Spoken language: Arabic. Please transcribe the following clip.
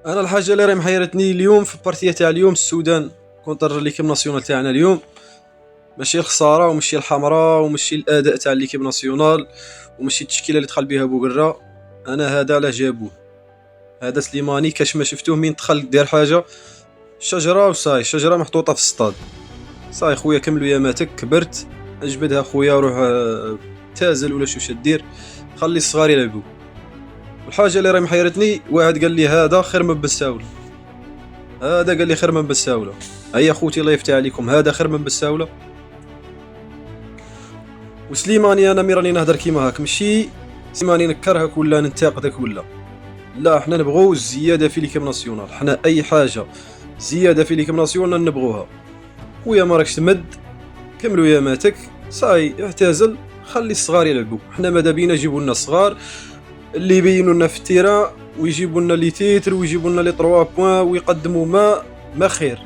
انا الحاجه اللي راهي محيرتني اليوم في البارتيه تاع اليوم السودان كونتر ليكيب ناسيونال تاعنا اليوم. ماشي الخساره وماشي الحمراء وماشي الاداء تاع ليكيب ناسيونال وماشي التشكيله اللي دخل بها بوقرا. انا هذا علاه جابوه؟ هذا سليماني كاش ما شفتوه مين دخل دير حاجه شجره وصاي شجره محطوطه في السطاد. صاي خويا كملوا ياماتك كبرت اجبدها خويا روح تازل ولا شو شدير خلي الصغار يلعبوا. الحاجه اللي راهي محيرتني واحد قال لي هذا خير من بساوله. هذا قال لي خير من بساوله. هيا خوتي الله يفتح عليكم هذا خير من بساوله. وسليماني انا مي راني نهدر كيما هاك ماشي سليماني نكرهك ولا ننتقدك ولا لا. احنا نبغوا الزياده في ليكيب ناسيونال. احنا اي حاجه زياده في ليكيب ناسيونال نبغوها. خويا ما راكش تمد كملوا ياماتك صاي اعتزل خلي الصغار يلعبوا. احنا ماذا بينا يجيبوا لنا الصغار اللي يبينوا لنا في التيران ويجيبوا لنا لي تيتر ويجيبوا لنا لي 3 بوين ويقدموا ما خير.